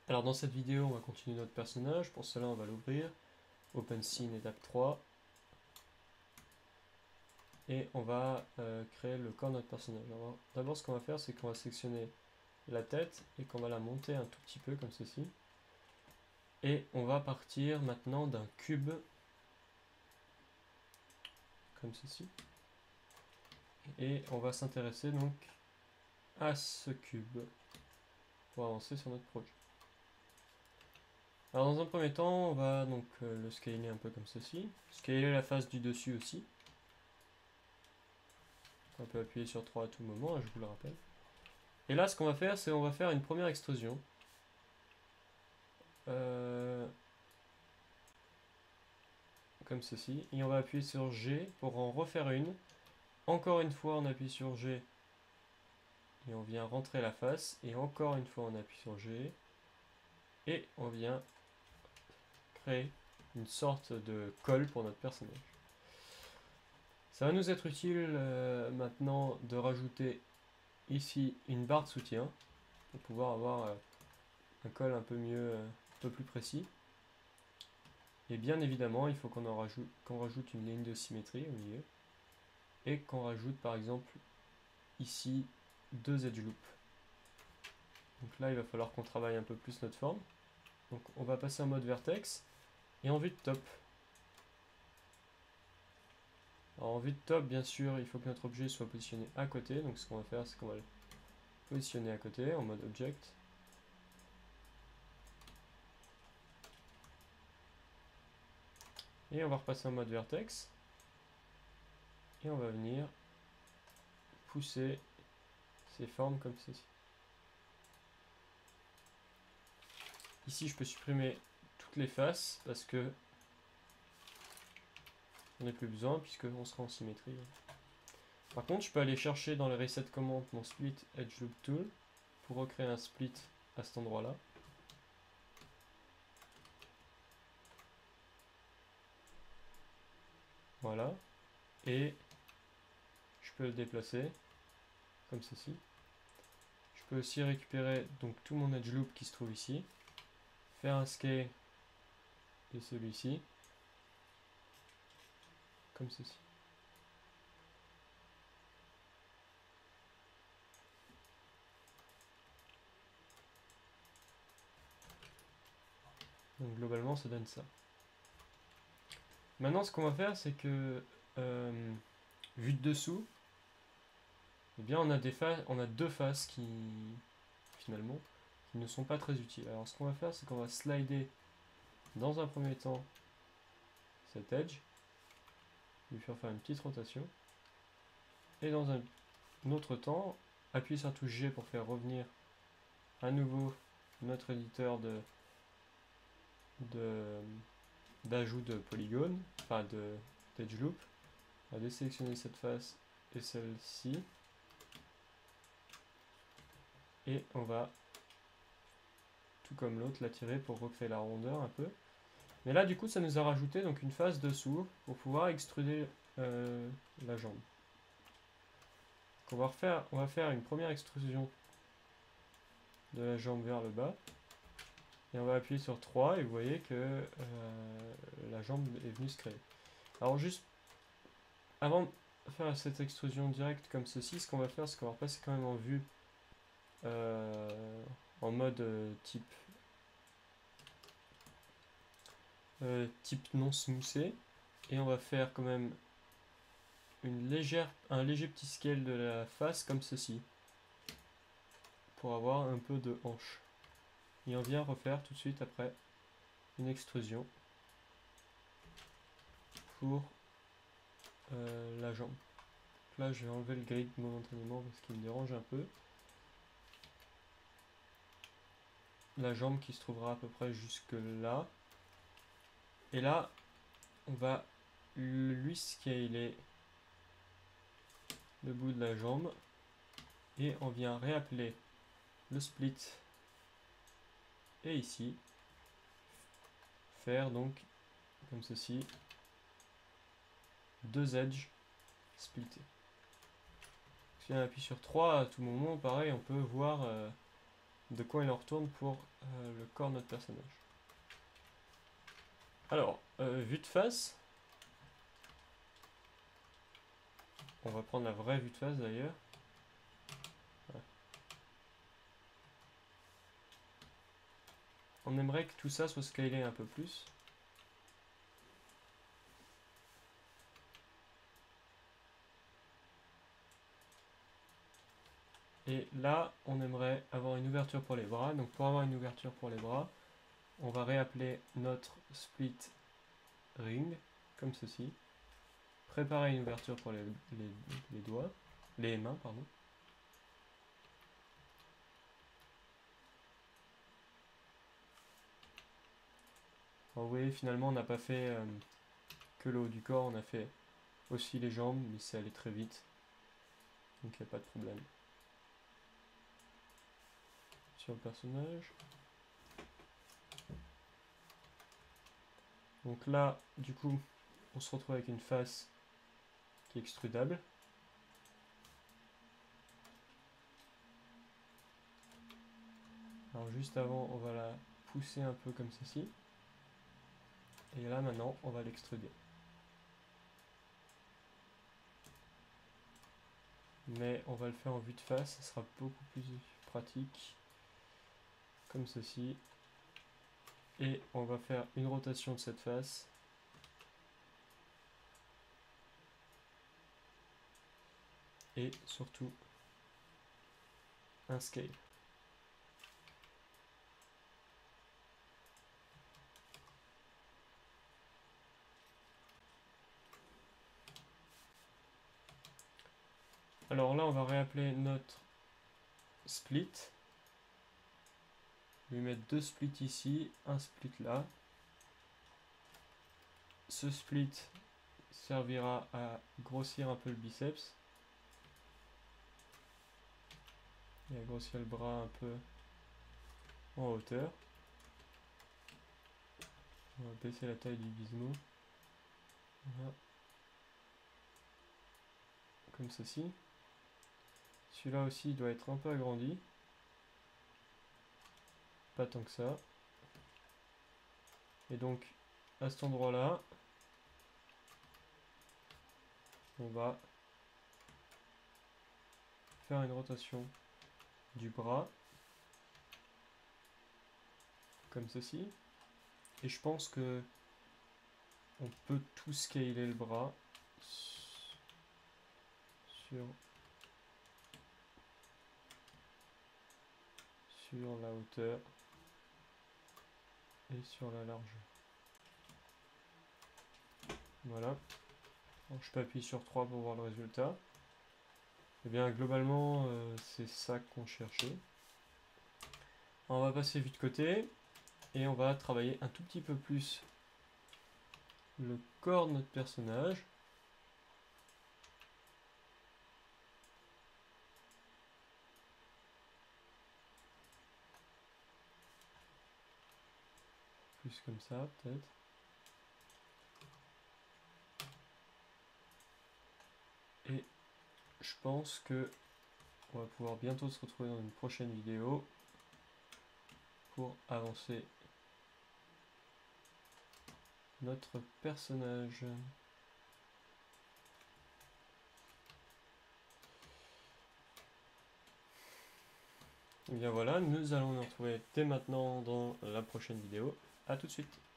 Alors dans cette vidéo, on va continuer notre personnage. Pour cela, on va l'ouvrir. Open Scene étape 3. Et on va créer le corps de notre personnage. D'abord, ce qu'on va faire, c'est qu'on va sélectionner la tête et qu'on va la monter un tout petit peu comme ceci. Et on va partir maintenant d'un cube comme ceci. Et on va s'intéresser donc à ce cube pour avancer sur notre projet. Alors dans un premier temps, on va donc le scaler un peu comme ceci. Scaler la face du dessus aussi. On peut appuyer sur 3 à tout moment, hein, je vous le rappelle. Et là, ce qu'on va faire, c'est on va faire une première extrusion. Comme ceci. Et on va appuyer sur G pour en refaire une. Encore une fois, on appuie sur G. Et on vient rentrer la face. Et encore une fois, on appuie sur G. Et on vient créer une sorte de colle pour notre personnage. Ça va nous être utile maintenant de rajouter ici une barre de soutien pour pouvoir avoir un col un peu mieux, un peu plus précis. Et bien évidemment, il faut qu'on rajoute une ligne de symétrie au milieu et qu'on rajoute par exemple ici 2 edge loops. Donc là, il va falloir qu'on travaille un peu plus notre forme. Donc on va passer en mode vertex et en vue de top. Alors en vue de top, bien sûr, il faut que notre objet soit positionné à côté. Donc ce qu'on va faire, c'est qu'on va le positionner à côté en mode object. Et on va repasser en mode vertex. Et on va venir pousser ces formes comme ceci. Ici, je peux supprimer toutes les faces parce que on n'a plus besoin puisqu'on sera en symétrie. Par contre, je peux aller chercher dans les reset commandes mon split edge loop tool pour recréer un split à cet endroit-là. Voilà. Et je peux le déplacer comme ceci. Je peux aussi récupérer donc tout mon edge loop qui se trouve ici, faire un scale de celui-ci comme ceci. Donc globalement, ça donne ça. Maintenant, ce qu'on va faire, c'est que vu de dessous, eh bien, on a deux faces qui finalement qui ne sont pas très utiles. Alors, ce qu'on va faire, c'est qu'on va slider dans un premier temps cet edge, lui faire une petite rotation, et dans un autre temps, appuyer sur la touche G pour faire revenir à nouveau notre éditeur d'ajout de polygones, enfin d'edge loop. On va désélectionner cette face et celle-ci, et on va, tout comme l'autre, la tirer pour recréer la rondeur un peu. Mais là, du coup, ça nous a rajouté donc une face dessous pour pouvoir extruder la jambe. Donc on va faire une première extrusion de la jambe vers le bas. Et on va appuyer sur 3 et vous voyez que la jambe est venue se créer. Alors juste, avant de faire cette extrusion directe comme ceci, ce qu'on va faire, c'est qu'on va repasser quand même en vue en mode type non smoothé. Et on va faire quand même un léger petit scale de la face comme ceci. Pour avoir un peu de hanche. Et on vient refaire tout de suite après une extrusion pour la jambe. Donc là, je vais enlever le grid momentanément parce qu'il me dérange un peu. La jambe qui se trouvera à peu près jusque là. Et là, on va lui scaler le bout de la jambe. Et on vient réappeler le split. Et ici, faire donc, comme ceci, 2 edges splittés. Si on appuie sur 3 à tout moment, pareil, on peut voir de quoi il en retourne pour le corps de notre personnage. Alors, vue de face. On va prendre la vraie vue de face d'ailleurs. Ouais. On aimerait que tout ça soit scalé un peu plus. Et là, on aimerait avoir une ouverture pour les bras. Donc pour avoir une ouverture pour les bras, on va réappeler notre split ring, comme ceci. Préparer une ouverture pour les doigts, les mains, pardon. Alors, vous voyez, finalement, on n'a pas fait que le haut du corps, on a fait aussi les jambes, mais c'est allé très vite. Donc il n'y a pas de problème. Sur le personnage. Donc là, du coup, on se retrouve avec une face qui est extrudable. Alors juste avant, on va la pousser un peu comme ceci. Et là maintenant, on va l'extruder. Mais on va le faire en vue de face, ça sera beaucoup plus pratique. Comme ceci. Et on va faire une rotation de cette face. Et surtout, un scale. Alors là, on va réappeler notre split. Lui mettre deux splits ici, un split là. Ce split servira à grossir un peu le biceps. Et à grossir le bras un peu en hauteur. On va baisser la taille du gizmo. Voilà. Comme ceci. Celui-là aussi doit être un peu agrandi. Pas tant que ça. Et donc, à cet endroit-là, on va faire une rotation du bras. Comme ceci. Et je pense que on peut tout scaler le bras sur la hauteur et sur la largeur. Voilà. Alors, je peux appuyer sur 3 pour voir le résultat. Et bien globalement c'est ça qu'on cherchait. On va passer vite de côté et on va travailler un tout petit peu plus le corps de notre personnage. Plus comme ça peut-être. Et je pense que on va pouvoir bientôt se retrouver dans une prochaine vidéo pour avancer notre personnage. Et bien voilà, nous allons nous retrouver dès maintenant dans la prochaine vidéo. A tout de suite.